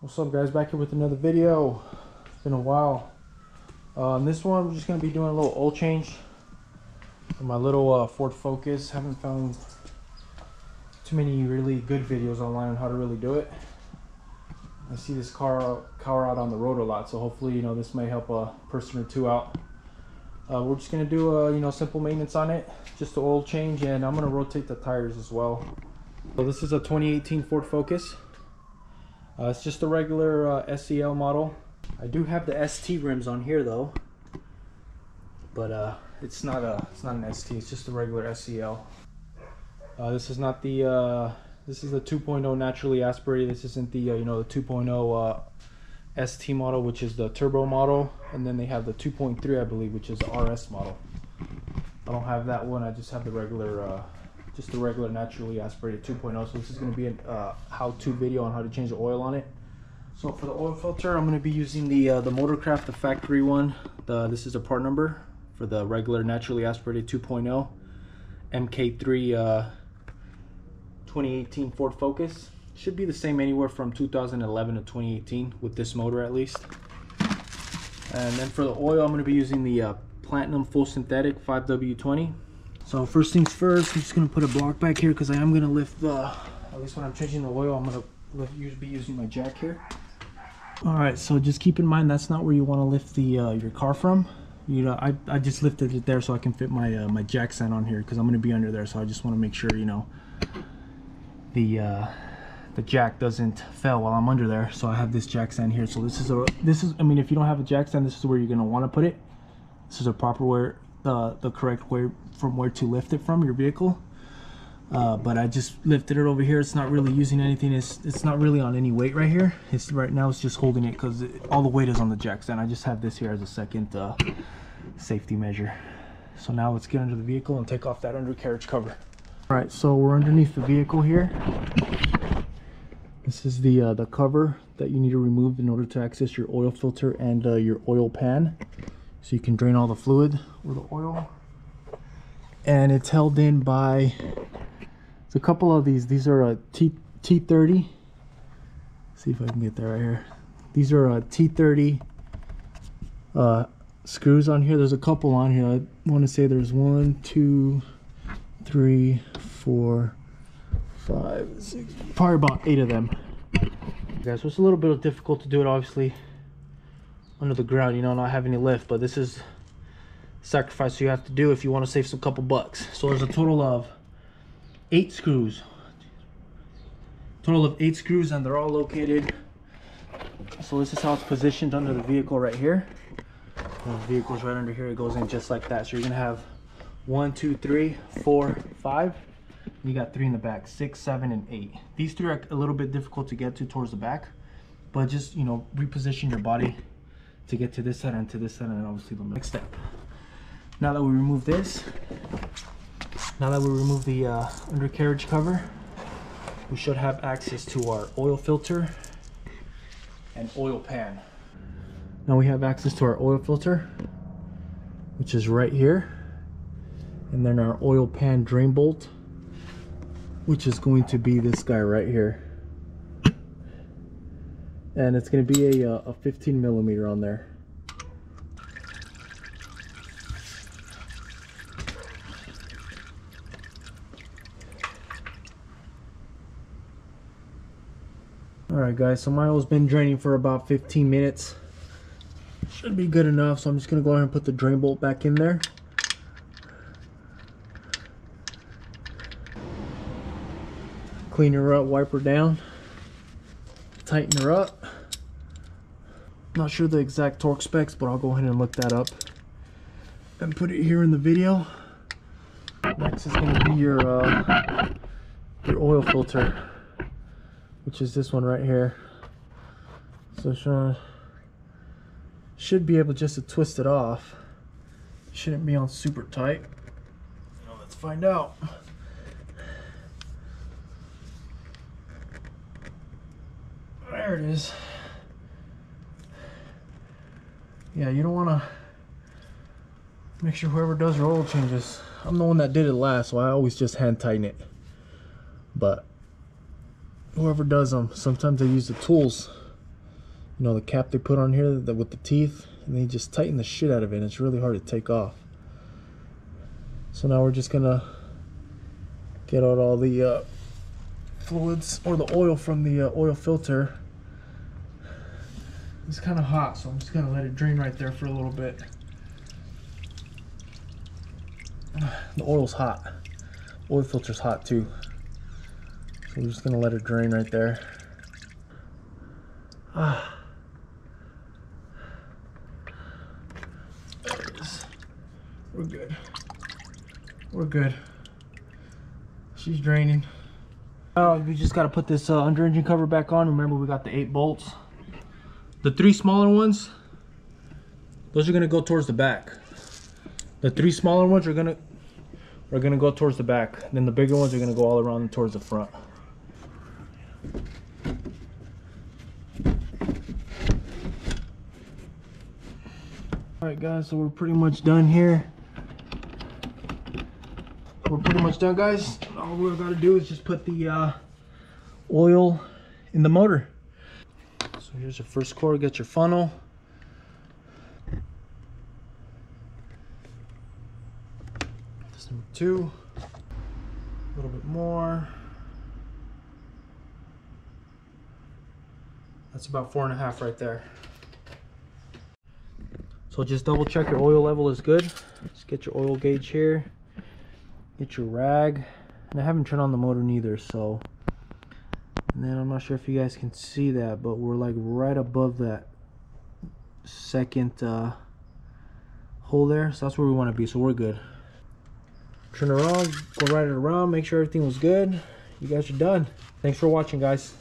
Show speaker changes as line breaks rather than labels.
What's up, guys? Back here with another video. It's been a while. In this one we're just going to be doing a little oil change for my little Ford Focus. Haven't found too many really good videos online on how to really do it. I see this car out on the road a lot, so hopefully this may help a person or two out. We're just going to do simple maintenance on it, just the oil change, and I'm going to rotate the tires as well. So this is a 2018 Ford Focus. It's just a regular SEL model. I do have the ST rims on here though, but it's not an ST. It's just a regular SEL. This is not the this is the 2.0 naturally aspirated. This isn't the the 2.0 ST model, which is the turbo model, and then they have the 2.3, I believe, which is the RS model. I don't have that one. I just have the regular just the regular naturally aspirated 2.0. So this is going to be a how-to video on how to change the oil on it. So for the oil filter, I'm going to be using the Motorcraft, the factory one. This is a part number for the regular naturally aspirated 2.0 MK3 2018 Ford Focus. Should be the same anywhere from 2011 to 2018 with this motor at least. And then for the oil, I'm going to be using the Platinum Full Synthetic 5W20. So first things first, I'm just going to put a block back here because I am going to lift at least when I'm changing the oil, I'm going to be using my jack here. Alright, so just keep in mind that's not where you want to lift the your car from. I just lifted it there so I can fit my my jack stand on here because I'm going to be under there, so I just want to make sure the jack doesn't fail while I'm under there. So I have this jack stand here. So this is I mean, if you don't have a jack stand, this is where you're going to want to put it. This is a proper way, the correct way from where to lift it from your vehicle. But I just lifted it over here. It's not really using anything. It's not really on any weight right here. Right now it's just holding it because all the weight is on the jack stand. I just have this here as a second safety measure. So now let's get under the vehicle and take off that undercarriage cover. All right, so we're underneath the vehicle here. This is the cover that you need to remove in order to access your oil filter and your oil pan, so you can drain all the fluid or the oil. And it's held in by a couple of these are a T30. See if I can get that right here. These are a T30 screws on here. There's a couple on here. I want to say there's 1, 2, 3, 4, 5, 6, probably about 8 of them. Okay, so it's a little bit difficult to do it obviously under the ground, not having any lift, but this is sacrifice you have to do if you want to save some couple bucks. So there's a total of 8 screws. Total of 8 screws, and they're all located. So this is how it's positioned under the vehicle right here. And the vehicle's right under here. It goes in just like that. So you're gonna have 1, 2, 3, 4, 5. You got 3 in the back, 6, 7, and 8. These 3 are a little bit difficult to get to towards the back, but just reposition your body to get to this side and to this side, and obviously the next step. Now that we remove this, now that we remove the undercarriage cover, we should have access to our oil filter and oil pan. Now we have access to our oil filter, which is right here, and then our oil pan drain bolt, which is going to be this guy right here, and it's going to be a 15 millimeter on there. Alright guys, so my oil's been draining for about 15 minutes. Should be good enough, so I'm just going to go ahead and put the drain bolt back in there. Clean her up, wipe her down, tighten her up. Not sure the exact torque specs, but I'll go ahead and look that up and put it here in the video. Next is going to be your oil filter, which is this one right here. So Sean should be able just to twist it off. Shouldn't be on super tight. Now let's find out. There it is. Yeah, you don't want to make sure whoever does your oil changes. I'm the one that did it last, so I always just hand tighten it. But whoever does them, sometimes they use the tools you know, the cap they put on here with the teeth, and they just tighten the shit out of it, and it's really hard to take off. So now we're just gonna get out all the fluids or the oil from the oil filter. It's kind of hot, so I'm just gonna let it drain right there for a little bit. The oil's hot. Oil filter's hot too. So we're just gonna let it drain right there. Ah. There it is. We're good. We're good. She's draining. Now we just gotta put this under engine cover back on. Remember, we got the 8 bolts. The 3 smaller ones, those are gonna go towards the back. The 3 smaller ones are gonna go towards the back. Then the bigger ones are gonna go all around towards the front. Alright guys, so we're pretty much done here. We're pretty much done, guys. All we've got to do is just put the oil in the motor. So here's your first core. Get your funnel. This number 2. A little bit more. That's about 4.5 right there. So just double check your oil level is good. Just get your oil gauge here. Get your rag. And I haven't turned on the motor neither, so. And then I'm not sure if you guys can see that, but we're like right above that second hole there. So that's where we want to be, so we're good. Turn around, go right it around, make sure everything was good. You guys are done. Thanks for watching, guys.